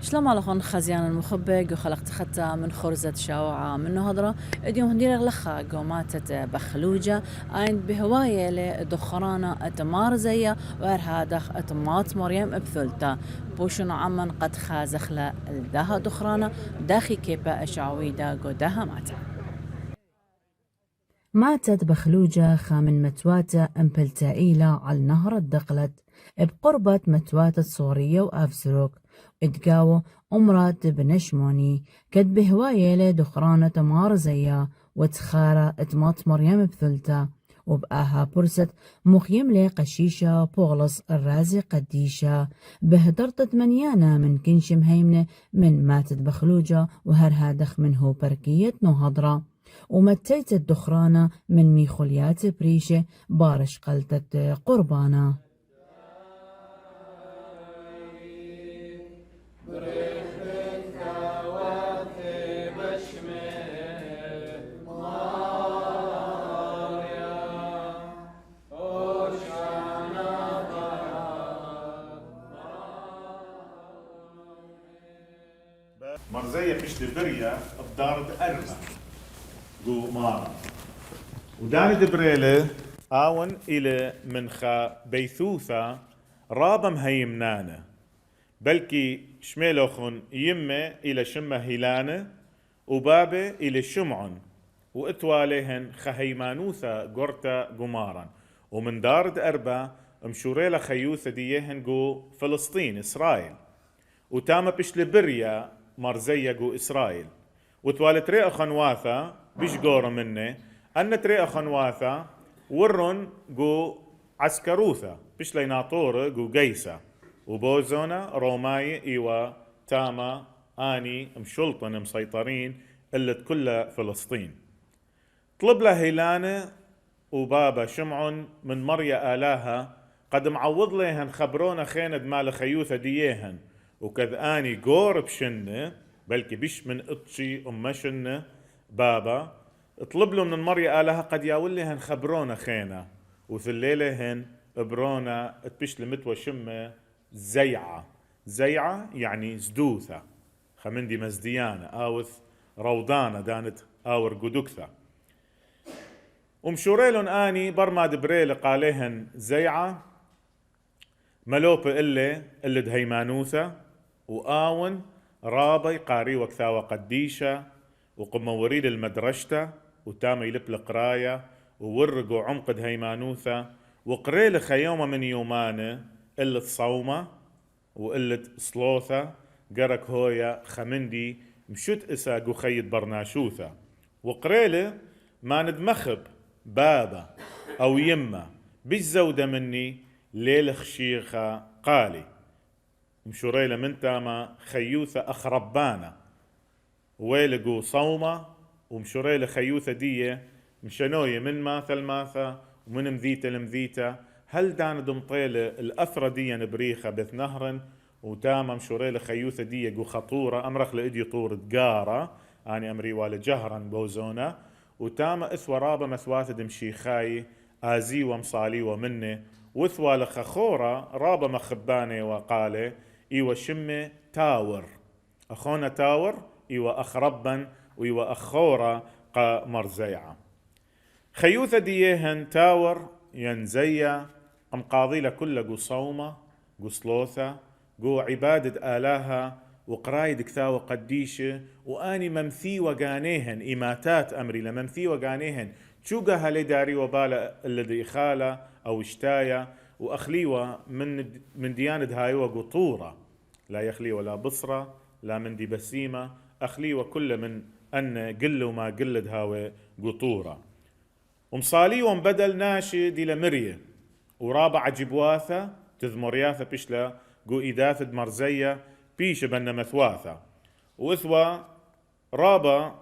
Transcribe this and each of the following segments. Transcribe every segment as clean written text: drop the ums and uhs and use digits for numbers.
شلون لخون خزيان المخبق وخلقت خطة من خرزة شاوعة من هضرة اديوم هندير لخا قوماتت بخلوجة اين بهواية لدخرانا اتمار زيا وارها دخ اتمات مريم بثلتا بوشن عمن قد خازخلا الدها دخرانا داخي كيبا اشعويدا قدها ماتا ماتت بخلوجة خامن متواتة امبلتائيلة على النهر الدقلت بقربة متواتة صورية وأفزروك اتقاو أمرات بنشموني كد بهواية لدخرانة تمار زيا وتخارة اتمات مريم بثلتا وبقاها برست مخيم لي قشيشة بوغلص الرازي قديشة بهدرت منيانا من كنش مهيمنة من ماتت بخلوجة وهرها دخ منه بركية نهضرة ومتيت الدخرانة من ميخوليات بريشة بارش قلتت قربانة مرزية مش دبرية بدارد أرمى جو مارا وداني دبريلة آون إلى منخا بيثوثة رابا مهيمنانة بلكي شميلوخن يمة إلى شمة هيلانة وبابة إلى شمعن وإتواليهن خهيمانوثة قرطة قمارا ومن دارد أربا مشوريلا خيوثة ديهن جو فلسطين إسرائيل وتاما بش لبريا مرزية جو إسرائيل وتوالت رئة خنواثة بيش قورة منه أن ترئة خنواثة ورن جو عسكروثة بيش ليناطورة جو قيسة وبوزونة روماي إيوا تاما آني مشلطن مسيطرين اللي كلها فلسطين طلب له هيلانة وبابا شمعن من مريا آلاها قد معوض لهن خبرونا خيند مال خيوثة ديهن وكذ آني قور بشنة بلكي بيش من اطشي شنة بابا اطلب له من مريا آلها قد ياولهن خبرونا خينا وثليلهن برونا اتبش لمتوى شمة زيعة يعني زدوثة خمندي مزديانة آوث روضانة دانت آور قدوكثة ومشوريلون آني برما دبريل قاليهن زيعة ملوب اللي دهيمانوثة وآون رابي قاري وكثاوة قديشة وقم وريد المدرشتة وتام يلب القراية وورقوا عمق دهيمانوثة وقريل خيومة من يومانه اللي تصومة واللي صلوثة قرك هويا خمندي مشت إسا قخيد برناشوثة وقريل ما ندمخب بابا أو يمة بيش زودة مني ليل خشيخة قالي مشوريلة من تاما خيوثة أخربانة ويلقوا صومة ومشوريلة خيوثة دية مشانوية من ماثا الماثا ومن مذيتة لمذيتة هل دان دمطيلة الأثرة دية نبريخة بث نهرن وتاما مشوريلة خيوثة دية قو خطورة أمرخ لإدي طور دقارة آني أمري والي جهرا بوزونة وتاما إثوى رابا مثوات دمشيخاي آزي ومصالي ومنه وثوى لخخورة رابا مخباني وقالي إيوة شمة تاور أخونا تاور إيوة أخربا وإيوة أخورة قا مرزيعة خيوثة ديهن تاور ينزيا أم قاضيلة كل قو صومة قو صلوثة قو عبادة آلاها وقرايد كثاوة قديشة وآني ممثي وقانيهن إماتات أمري لممثي وقانيهن تشوقها لداري وبالا الذي خالة أو اشتايا وأخليوة من ديانة هايوة قطورة لا يخلي ولا بصرة لا من دي بسيمة أخليوة كل من أن قل وما قلد هاوي قطورة ومصاليوة بدل ناشي دي لمرية ورابع جبواثة تذمرياثة بشلا قو إيداثة مرزية بيش بنا مثواثة وإثوى رابا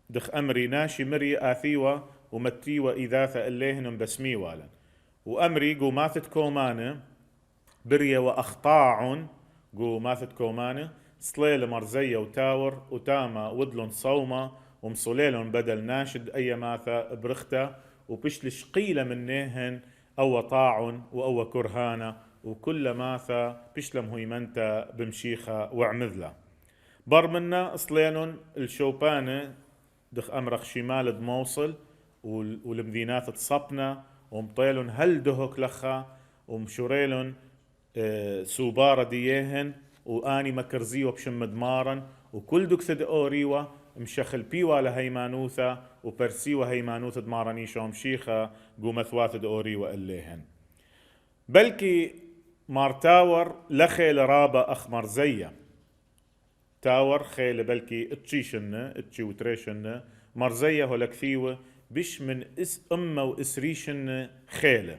دخ أمري ناشي مرية آثيوة ومتيوة إيداثة الليهن بسمي والا وأمري قو ماثت كومانة برية وأخطاع قو ماثت كومانة صليل مرزية وتاور وتاما ودلون صومة ومصليلون بدل ناشد أي ماثة برختة وبشلش قيلة منهن أو طاع وأو كرهانة وكل ماثة بشلم هيمنتا بمشيخة وعمذلة بر منا اصلينن الشوبانة دخ امرخ شمال دموصل والمدينات تصبنا ومطيلن هل دهك لخا ومشوريلن سوبارة ديهن واني مكرزيو بشم دمارن وكل دكثد اوريوا مشخل بيوا لهيمانوثا وبرسيوا هيمانوث دمارني شوم شيخة قومثوات اوريوا الليهن بلكي مارتاور لخيل رابة اخمر زيا تاور خيل بلكي اتشيشنة اتشي وتريشنة مرزية هولكثيوة بش من امه واسريشنة خيلة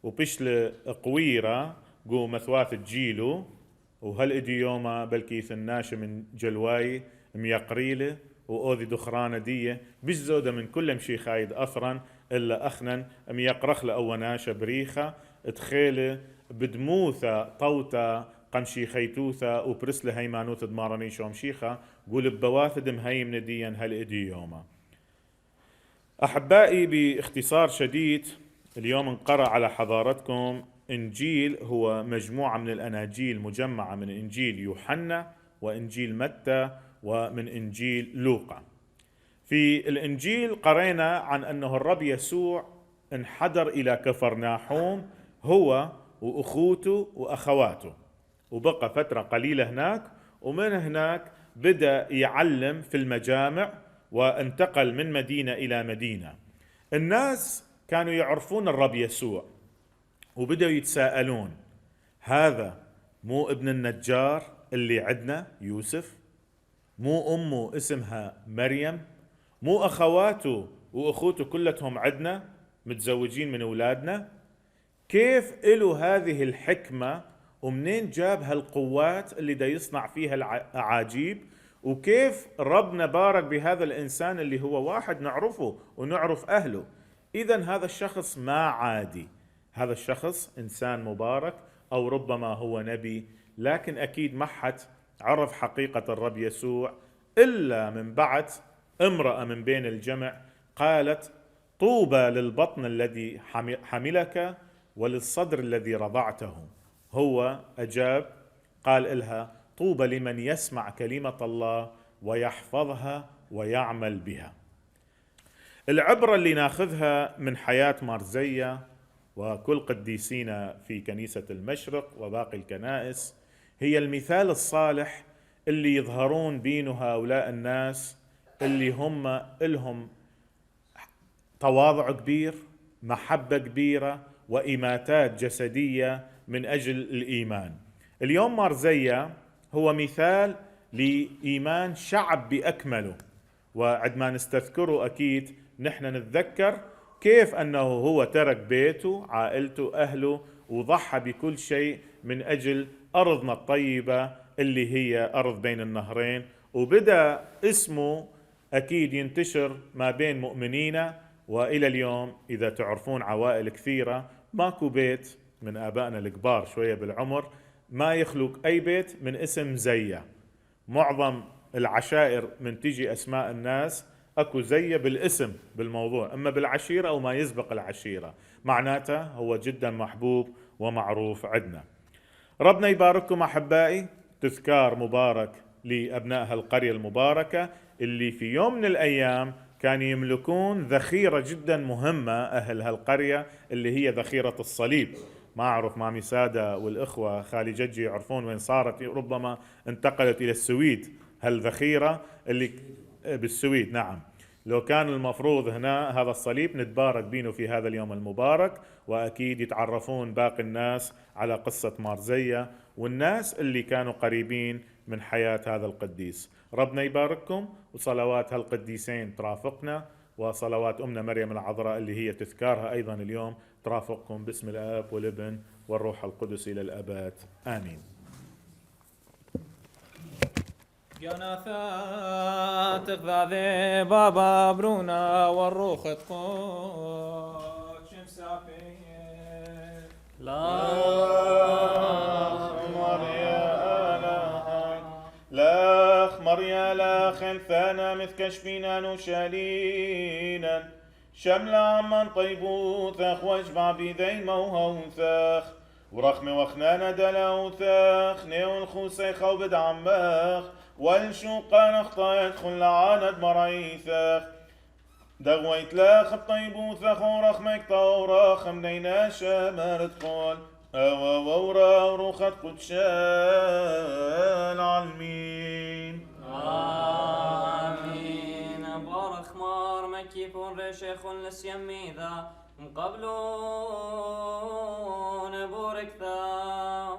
وبش لقويرة قو مثوات الجيلو وهالإديوما بلكي ثناشة من جلواي ميقريلة وأوذي دخرانة دية بش زودة من كل مشي خايد أثرا إلا أخنا ميقرخ لأوناشة بريخة تخيلة بدموثة طوطة قمشي خيتوثة وبرسل هيمانوث دمارني شوم شيخة قول بواثد مهيم نديا هالإديوما. أحبائي باختصار شديد اليوم نقرأ على حضارتكم إنجيل هو مجموعة من الأناجيل مجمعة من إنجيل يوحنا وإنجيل متى ومن إنجيل لوقا. في الإنجيل قرأنا عن أنه الرب يسوع انحدر إلى كفرناحوم هو وأخوته وأخواته وبقى فترة قليلة هناك ومن هناك بدأ يعلم في المجامع وانتقل من مدينة إلى مدينة. الناس كانوا يعرفون الرب يسوع وبدأوا يتساءلون هذا مو ابن النجار اللي عندنا يوسف؟ مو أمه اسمها مريم؟ مو أخواته وأخوته كلتهم عندنا متزوجين من أولادنا؟ كيف إله هذه الحكمة ومنين جاب هالقوات اللي دا يصنع فيها العجيب؟ وكيف ربنا بارك بهذا الإنسان اللي هو واحد نعرفه ونعرف أهله؟ إذن هذا الشخص ما عادي، هذا الشخص إنسان مبارك أو ربما هو نبي، لكن أكيد ما حد عرف حقيقة الرب يسوع إلا من بعد امرأة من بين الجمع قالت طوبى للبطن الذي حملك وللصدر الذي رضعته. هو أجاب قال إلها طوبى لمن يسمع كلمة الله ويحفظها ويعمل بها. العبرة اللي ناخذها من حياة مارزية وكل قديسينا في كنيسة المشرق وباقي الكنائس هي المثال الصالح اللي يظهرون بينه هؤلاء الناس اللي هم لهم تواضع كبير، محبة كبيرة، وإماتات جسدية من أجل الإيمان. اليوم مارزية هو مثال لإيمان شعب بأكمله، وعندما نستذكره أكيد نحن نتذكر كيف أنه هو ترك بيته، عائلته، أهله، وضحى بكل شيء من أجل أرضنا الطيبة اللي هي أرض بين النهرين، وبدأ اسمه أكيد ينتشر ما بين مؤمنين. وإلى اليوم إذا تعرفون عوائل كثيرة ماكو بيت من آبائنا الكبار شوية بالعمر ما يخلق أي بيت من اسم زية. معظم العشائر من تجي أسماء الناس أكو زية بالاسم بالموضوع، أما بالعشيرة أو ما يسبق العشيرة، معناته هو جدا محبوب ومعروف عندنا. ربنا يبارككم أحبائي، تذكار مبارك لأبناء هالقرية المباركة اللي في يوم من الأيام كانوا يملكون ذخيرة جدا مهمة أهل هالقرية اللي هي ذخيرة الصليب. ما أعرف مامي سادة والإخوة خالي جدي يعرفون وين صارت، ربما انتقلت إلى السويد هالذخيرة اللي بالسويد. نعم، لو كان المفروض هنا هذا الصليب نتبارك بينه في هذا اليوم المبارك، وأكيد يتعرفون باقي الناس على قصة مارزية والناس اللي كانوا قريبين من حياة هذا القديس. ربنا يبارككم، وصلوات هالقديسين ترافقنا، وصلوات أمنا مريم العذراء اللي هي تذكارها أيضا اليوم ترافقكم باسم الآب والابن والروح القدس إلى الأبد آمين. جناثات تغذي بابا برونا والروح تقود شمس عفية لا مريا لا خلفانا مثكشفينا نشالينا شمل عمان طيبوث أخ واشبع بذي موهوثخ ورخمي وخنانة دلوثخ نيو الخوسي خوبد عمخ والشوقان اخطايت خل عاند مريثخ دغويت لخ بطيبوثخ ورخمك طورخ مدينا شمرت قول ورا وروخت قدشان عالمين آمين. بارخ مار مكيفون رشيخون لسيمي ذا مقبلون بورك ذا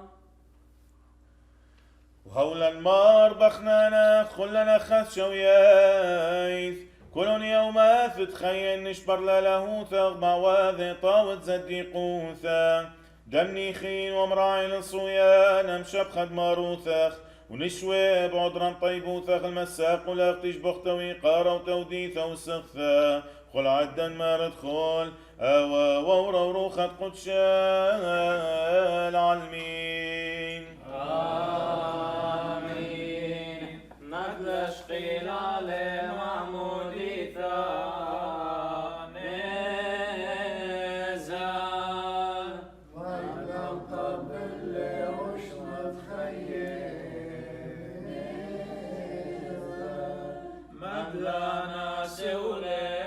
وهولا المار بخنانا خلنا خس شويايث كلون يوم تتخيل نشبر له ثغ واذي طاوت زديقوثا دمني خين ومراعي الصويا نمشب خد ماروثخ ونشوي بعذرا طيبوثخ المساق ولاقتش بختوي قارة وتوديثة وسخثة خل عدا ما ندخل أوا وورا وروخت قدشان عالمين آمين. مثل شقيل على معمودي ثاني زال ولم قبل لي وشمت خيني مدلنا سولي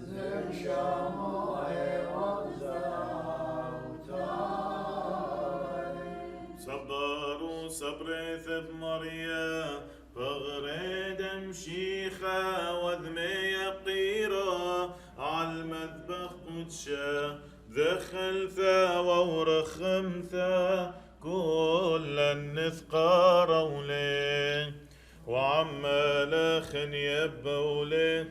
زل شموعي وزاوتاني صبر وصبر ثمريا فغريد مشيخة وذمي قيرة عالمذبح قدشة ذخل ثا ورخم ثا كل النثقى رولي وعمال خن يبولي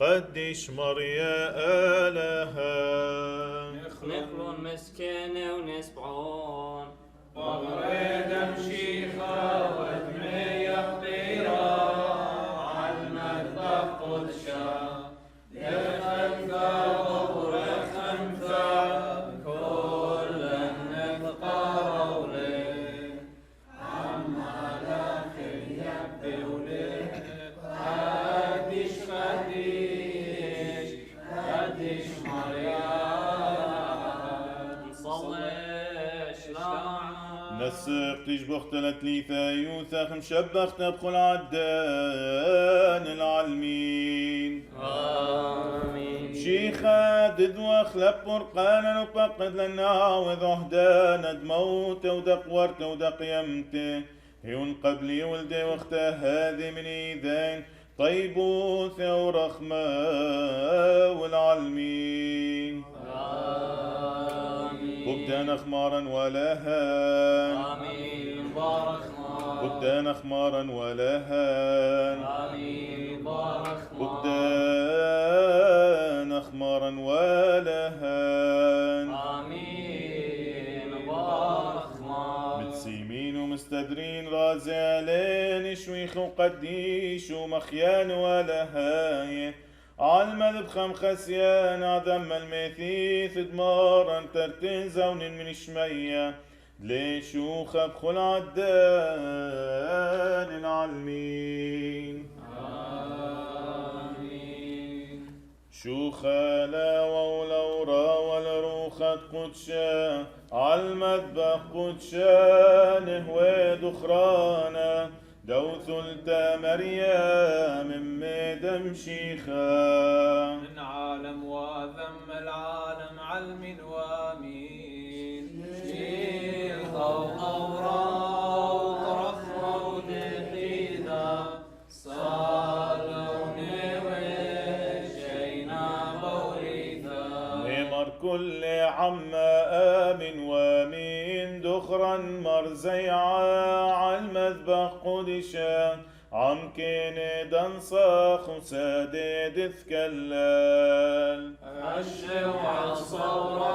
قديش مريا آلها نخلون مسكينة ونسبعون وغريد مشيخة ودمي قطيرة عالمذبح قدشة يخنثى ورخنثى كل النطقى رولي عمالك يبدي وليه قديش مريان نصلي شلام نسق تشبخ تلتليثة يوثخ مشبخ تبخل عدان العالمين آمين. شيخة ددوخ لب برقانا وفقد لنا وذهدانا دموت ودق ورت ودق يمته هيون قبلي ولدي واخته هذه من ايذين طيبوث ورخمة والعالمين آمين. وبدان خمارا ولهان آمين. بارك مار وبدان خمارا ولهان آمين. بارك مار وبدان خمارا ولهان آمين. بارك مار متسيمين ومستدرين رازي علين شويخ وقديش ومخيان ولهاية عالمذب خم خسيان عدم المثيث دمارا ترتين زون من شمية ليش وخبخل عدان العالمين آمين. شو خالا وولورا والروخت قدشا عالمذبح قدشا نهوي دخرانا دو ثلتا مريم من ميدم شيخا من عالم وذم العالم علم وامين شيل أورا ورخمة ودقيدة صالوني وشينا بوريثا نمر كل عم آمن وامين دخرا مرزيعا عالمذبح قدشا عم كين دنصاخ وسادد ثكلال الشوع الصورة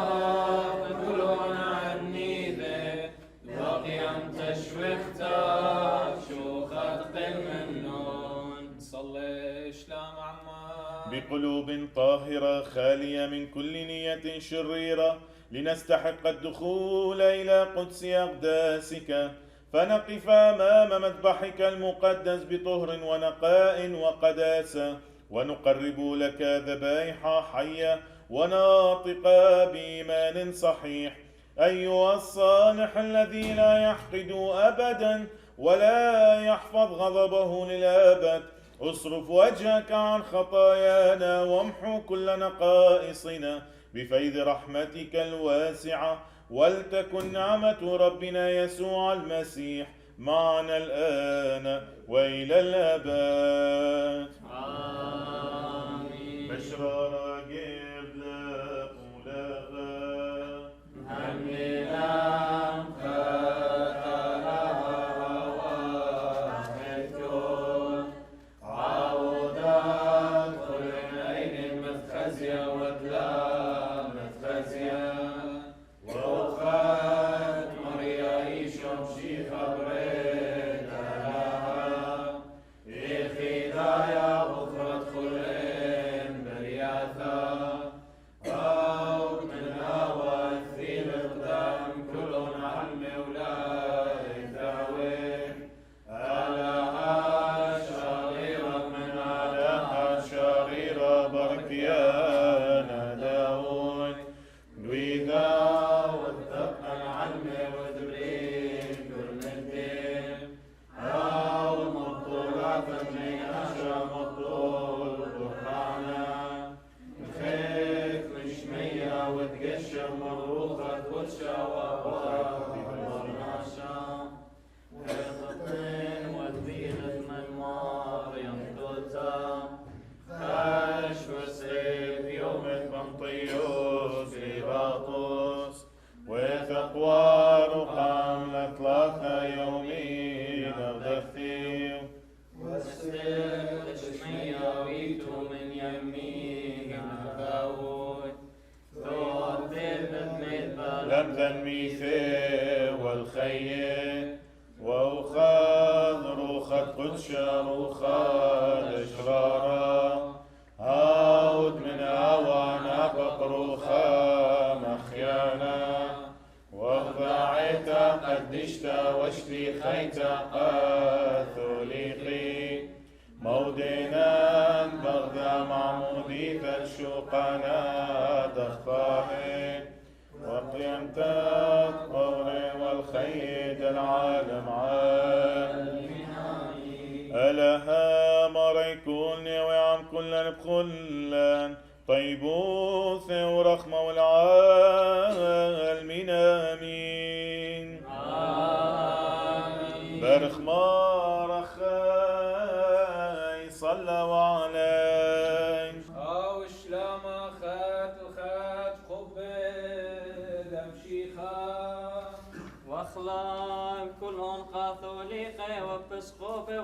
تقولون عني ذي بقيم تشويختا شو خد منون صلي شلام عما بقلوب طاهرة خالية من كل نية شريرة لنستحق الدخول إلى قدس أقداسك فنقف أمام مذبحك المقدس بطهر ونقاء وقداسة ونقرب لك ذبائح حية وناطقة بإيمان صحيح، أيها الصالح الذي لا يحقد أبدا ولا يحفظ غضبه للأبد، اصرف وجهك عن خطايانا وامحو كل نقائصنا بفيض رحمتك الواسعة، ولتكن نعمة ربنا يسوع المسيح معنا الآن وإلى الأبد. آمين. بشرى جيب لأولاغا همنا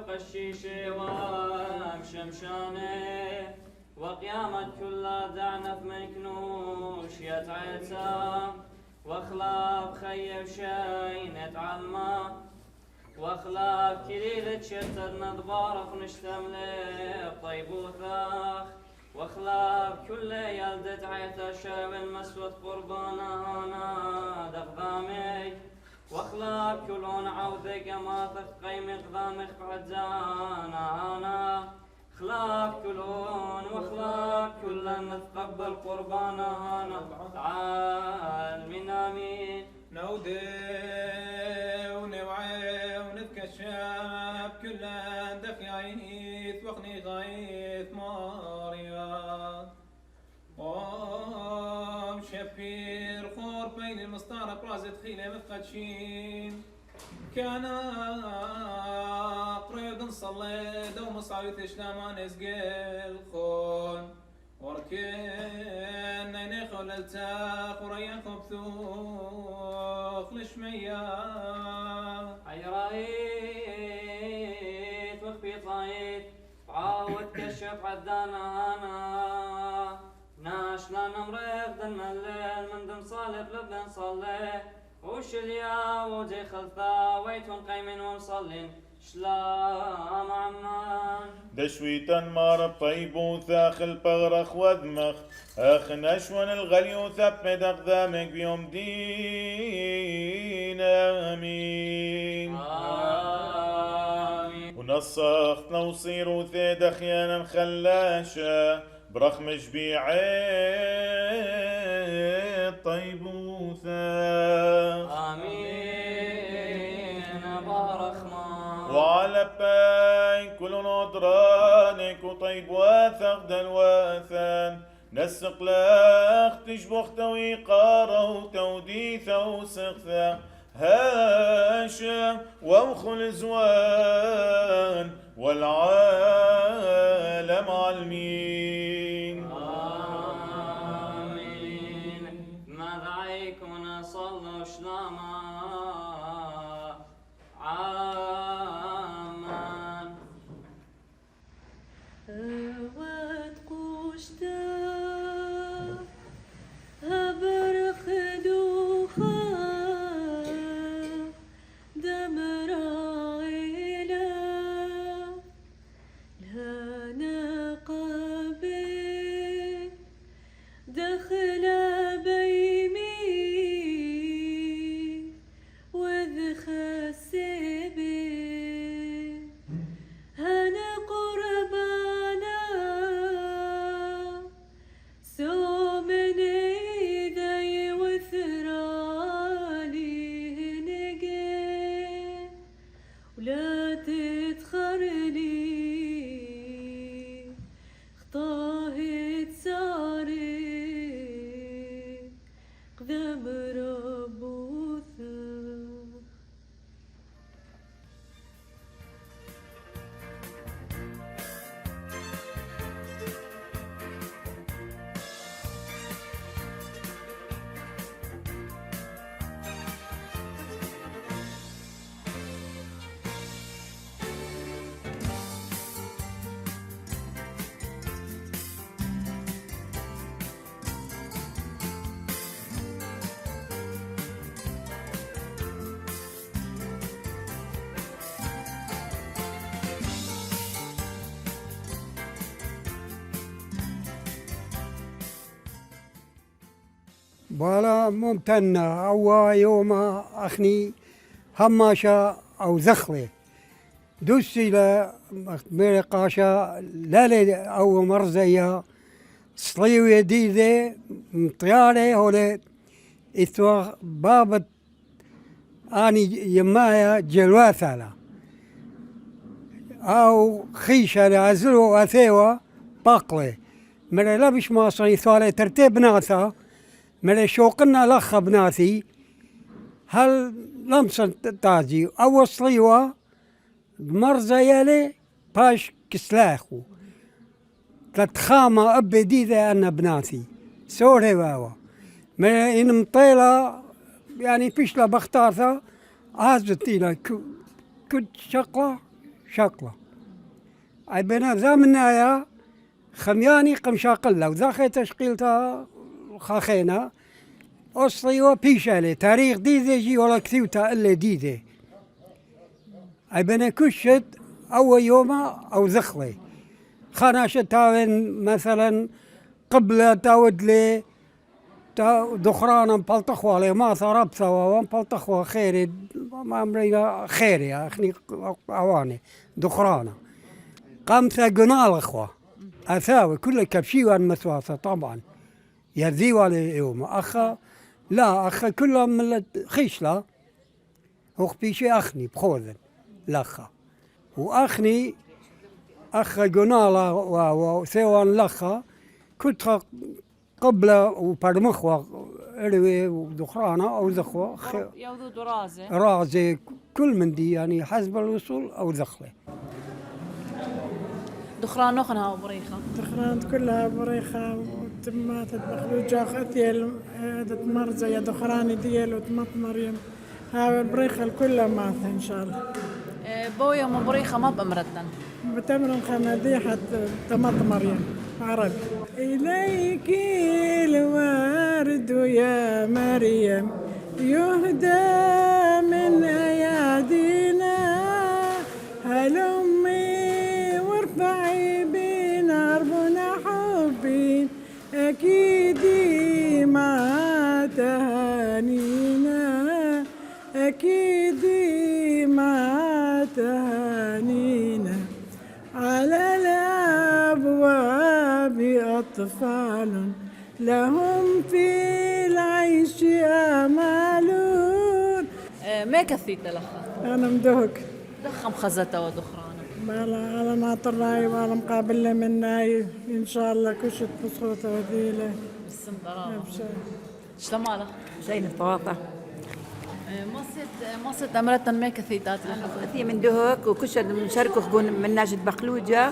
وقشيشي ومشمشاني وقيامة كل دعنف مكنوش يتعيتا واخلاف خيب شين يتعلما واخلاف كليلة شتد نضبارخ نشتملي بطيبوثاخ واخلاف كل يلدت عيتا شاب المسود قربانا هانا دغضامي واخلاق كلون عوذك ما قيم قدامك بعدانا انا اخلاق كلون واخلاق كلنا نتقبل قربانا انا تعال من امين نودي ونوعي ونتكشف كلنا دفي عينيث وخني غيث ماريا شفير خور بين المسطرة برازة خيلة مثقتشين كان قريب نصلي دوم صعيت شلامان اسقل خون وركن نيني خللتا قريان خبثوخ لشمية اي رايت وخفي طايت عاود كشف عدانا انا ناشنا نمرض دم الليل من دم صالب لبن صلي وش اليا وجي خلطا ويتون قيمين ونصلين شلام عمان دشويتا مار طيب ثاخل بغرخ وذمخ اخ نشون الغلي ثبت اقدامك بيوم دين امين نصخت نوصير وثيد خيانا خلاشة برخم جبيعي طيبوثة. آمين بارخما. وعلى باي كل نضرانك وطيب واثق دلواثان نسق لاخ تشبخت ويقارة وتوديثة وسخثة هاشا ووخل زوان والعالم علمين. آمين. ماذا عليكم صلوا شلاما عاما. هوات قشتا هبرخ دوخا دمر عيلا لهنا قابل دخل بيمي وذخ السبي هنا قربانا سومن ذي وثراني هنقي ولا تتخرلي خطاهت ساري قدام ربوثا. ولا ممتنة أو يوم أخني هماشة أو زخلة دوسي لا مرقاشة لا أو مرزية صليوية ديدة مطيارة هولي إثوا بابت أني يمايا جلواثالة أو خيشة لعزلو أثيوا باقلة مرة لبش ماصري ثالة ترتيب ناثا مرة شوقنا لخ بناثي هل لمسن تاجي أو صليوة مرزيالي باش كسلاخو تتخامة أبي ديدة أنا بناثي سوري واوا مرة إن مطيلة يعني فيش لا بختارثا عازتي لا كد شقلة أي بنا زامنا يا خمياني قمشاقلة وذاخي تشقيلتها خاخينا أصلي وبيشالي تاريخ ديدي جي ولا كثيوتا إلا ديدي أي بنا كشت أو يوما أو ذخلي خاناشة تاوين مثلا قبل تاودلي دخرانا بلطخوا لي ما ثرب ثوا بلطخوا خيري ما أمرينا خيري أخني أواني دخرانا قامت قنال أخوة أثاوي كل كبشي وان مسواسة طبعا يذيوا لي يوم أخا لا أخا كلهم من خيشلا هو بيشي أخني بخوذن لخا وأخني أخا قنالة وثوان لخا كنت قبل وبرمخوا إروي ودخرانة أو ذخوة يوضو رازة رازة كل من دي يعني حسب الوصول أو ذخلة دخران نخنها وبريخة دخران كلها بريخة وتمات بخلوجة خثيل تمرزة يا دخراني ديال وتمط مريم هاي البريخة كلها ماثة إن شاء الله بويا وبريخة ما بأمرتن بتمرن خناديحة تمط مريم عربي إليك الورد يا مريم يهدى من أيادينا هلمي وارفعي بنا ربنا حبي أكيد مع تهانينا أكيد مع تهانينا أطفال لهم في العيش آمال. ما كثيت لخ أنا مدهك دخم خزته ودخرانه على ناطر راي وعلى مقابلة مناي إن شاء الله كشت بصوته وذيلة بالسم ضرابة شتمالك زين الطواطة مصت أمرة ما كثيتات لخ أثي من دهك وكشت مشاركة خقون من ناجد بخلوجة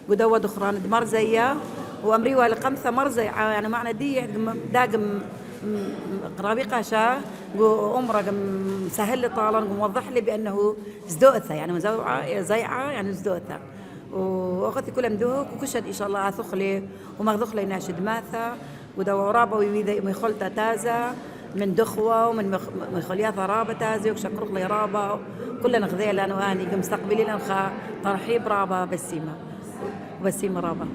قدوة دخران دمرزية وأمري والقمثة مرزيعة يعني معنى دي داقم قرابي قاشا وأمره مسهل لي طالا وموضح لي بأنه زدوثة يعني مزوعة زيعة يعني زدوثة وأخذت كل مدوك وكشد إن شاء الله أثخلي وما ذخلي ناشد ماثا ودوا رابا ويخلتا تازة من دخوة ومن مخلياثة رابا تازة وشكرق لي رابا كلنا غذيلا واني مستقبلي لنخا ترحيب رابا بسيمة رابا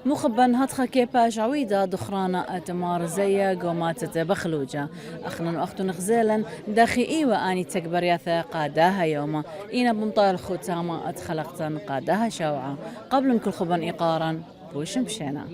مخبن هتخا كيبا جعويدة دخرانة أتمار زيا قومات بخلوجة أخنا وأختو نخزيلا داخي إيوة آني تكبر ياثا قاداها يوما إينا بمطال ختامة أتخلقتا قاداها شوعة قبل كل خبن إقارا بوش مشينا